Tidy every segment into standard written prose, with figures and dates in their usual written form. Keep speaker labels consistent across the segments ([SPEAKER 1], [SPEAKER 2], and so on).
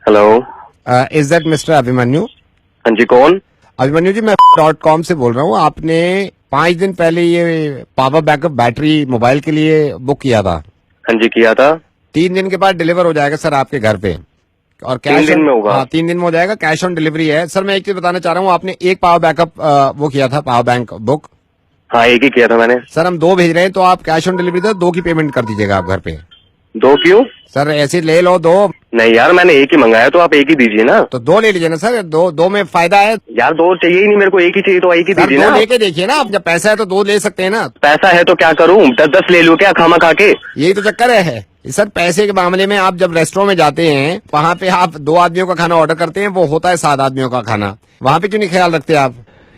[SPEAKER 1] Hello,
[SPEAKER 2] is that mister Abhimanyu?
[SPEAKER 1] हाँ जी, कौन?
[SPEAKER 2] अभिमन्यु जी, मैं .com से बोल रहा हूँ। आपने 5 दिन पहले ये पावर बैकअप बैटरी मोबाइल के लिए बुक किया था।
[SPEAKER 1] हाँ जी, किया था।
[SPEAKER 2] 3 दिन के बाद डिलीवर हो जाएगा सर आपके घर पे, और
[SPEAKER 1] 3 दिन में होगा?
[SPEAKER 2] हाँ, 3 दिन में हो जाएगा। कैश ऑन डिलीवरी है सर। मैं एक चीज बताना चाह रहा हूँ, आपने एक पावर बैकअप वो किया था, पावर बैंक बुक।
[SPEAKER 1] हाँ, एक ही किया था मैंने।
[SPEAKER 2] सर हम 2 भेज रहे हैं, तो आप कैश ऑन डिलीवरी 2 की पेमेंट कर दीजिएगा आप घर पे।
[SPEAKER 1] 2 क्यों?
[SPEAKER 2] सर ऐसे ले लो 2।
[SPEAKER 1] नहीं यार, मैंने एक ही मंगाया, तो आप एक ही दीजिए ना।
[SPEAKER 2] तो 2 ले लीजिए ना सर, 2 में फायदा है।
[SPEAKER 1] यार 2 चाहिए ही नहीं मेरे को, एक ही चाहिए, तो एक ही
[SPEAKER 2] सर
[SPEAKER 1] दीजिए
[SPEAKER 2] 2
[SPEAKER 1] ना।
[SPEAKER 2] लेके देखिए ना, आप जब पैसा है तो 2 ले सकते हैं ना।
[SPEAKER 1] पैसा है तो क्या करूं, 10-10 ले लूं क्या खामा खा के?
[SPEAKER 2] यही तो चक्कर है सर। पैसे के मामले में आप जब रेस्टोरेंट में जाते हैं, वहाँ पे आप 2 आदमियों का खाना ऑर्डर करते हैं, वो होता है 7 आदमियों का खाना। वहाँ पे क्यों नहीं ख्याल रखते आप?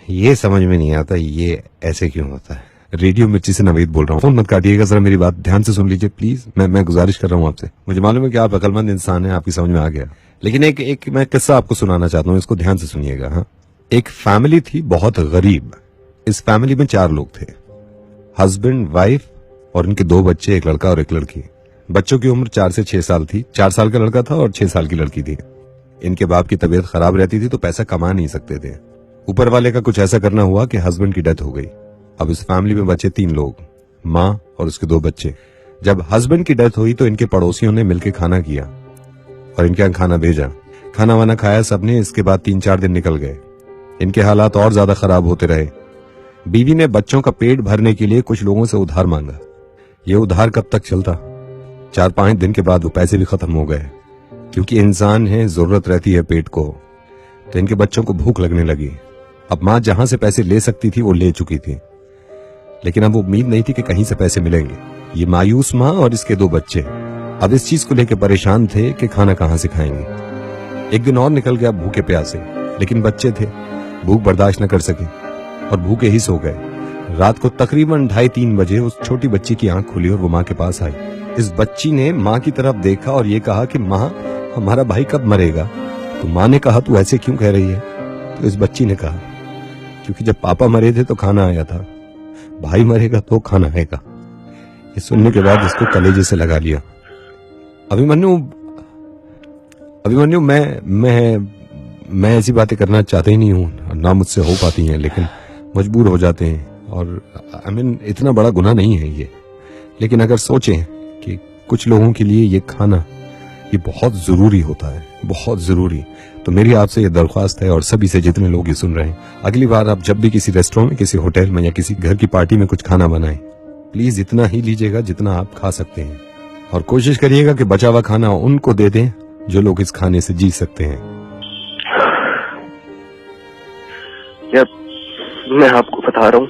[SPEAKER 3] ये समझ में नहीं आता, ये ऐसे क्यों होता है। रेडियो मिर्ची से नवीद बोल रहा हूँ। फोन मत काटिएगा जरा, मेरी बात ध्यान से सुन लीजिए प्लीज। मैं गुजारिश कर रहा हूँ आपसे। मुझे मालूम है कि आप अकलमंद इंसान हैं, आपकी समझ में आ गया, लेकिन एक मैं किस्सा आपको सुनाना चाहता हूँ, इसको ध्यान से सुनिएगा। हाँ, एक फैमिली थी बहुत गरीब। इस फैमिली में 4 लोग थे, हस्बैंड, वाइफ और इनके 2 बच्चे, एक लड़का और एक लड़की। बच्चों की उम्र 4 से 6 साल थी। 4 साल का लड़का था और 6 साल की लड़की थी। इनके बाप की तबीयत खराब रहती थी, तो पैसा कमा नहीं सकते थे। ऊपर वाले का कुछ ऐसा करना हुआ कि हस्बैंड की डेथ हो गई। अब इस फैमिली में बचे 3 लोग, माँ और उसके 2 बच्चे। जब हस्बैंड की डेथ हुई तो इनके पड़ोसियों ने मिलकर खाना किया और इनके यहाँ खाना भेजा। खाना वाना खाया सबने। इसके बाद 3-4 दिन निकल गए। इनके हालात और ज्यादा खराब होते रहे। बीवी ने बच्चों का पेट भरने के लिए कुछ लोगों से उधार मांगा। ये उधार कब तक चलता? 4-5 दिन के बाद वो पैसे भी खत्म हो गए, क्योंकि इंसान है, जरूरत रहती है पेट को। तो इनके बच्चों को भूख लगने लगी। अब माँ जहां से पैसे ले सकती थी वो ले चुकी थी, लेकिन अब उम्मीद नहीं थी कि कहीं से पैसे मिलेंगे। ये मायूस माँ और इसके 2 बच्चे अब इस चीज को लेकर परेशान थे कि खाना कहां से खाएंगे। एक दिन और निकल गया भूखे प्यासे, लेकिन बच्चे थे, भूख बर्दाश्त न कर सके और भूखे ही सो गए। रात को तकरीबन 2:30-3 बजे उस छोटी बच्ची की आंख खुली और वो माँ के पास आई। इस बच्ची ने माँ की तरफ देखा और ये कहा कि माँ, हमारा भाई कब मरेगा? तो माँ ने कहा, तू ऐसे क्यों कह रही है? तो इस बच्ची ने कहा, क्योंकि जब पापा मरे थे तो खाना आया था, भाई मरेगा तो खाना आएगा। ये सुनने के बाद इसको कलेजे से लगा लिया। अभिमन्यु, मैं ऐसी बातें करना चाहते ही नहीं हूँ, ना मुझसे हो पाती हैं, लेकिन मजबूर हो जाते हैं। और इतना बड़ा गुनाह नहीं है ये, लेकिन अगर सोचें कि कुछ लोगों के लिए ये खाना ये बहुत जरूरी होता है, बहुत जरूरी, तो मेरी आपसे ये दरख्वास्त है और सभी से, जितने लोग ये सुन रहे हैं, अगली बार आप जब भी किसी रेस्टोरेंट में, किसी होटल में या किसी घर की पार्टी में कुछ खाना बनाएं, प्लीज इतना ही लीजिएगा जितना आप खा सकते हैं, और कोशिश करिएगा कि बचा हुआ खाना उनको दे दें जो लोग इस खाने से जी सकते हैं।
[SPEAKER 1] यार मैं आपको बता रहा हूँ,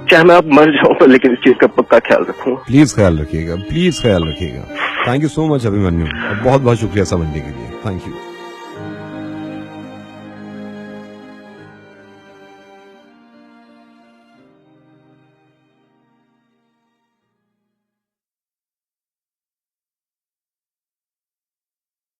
[SPEAKER 1] चाहे मैं अब मर जाऊं, लेकिन इस चीज का पक्का ख्याल रखूंगा।
[SPEAKER 3] प्लीज ख्याल रखिएगा, प्लीज ख्याल रखिएगा। Thank you so much Abhimanyu, और बहुत बहुत शुक्रिया समझने के लिए। Thank you.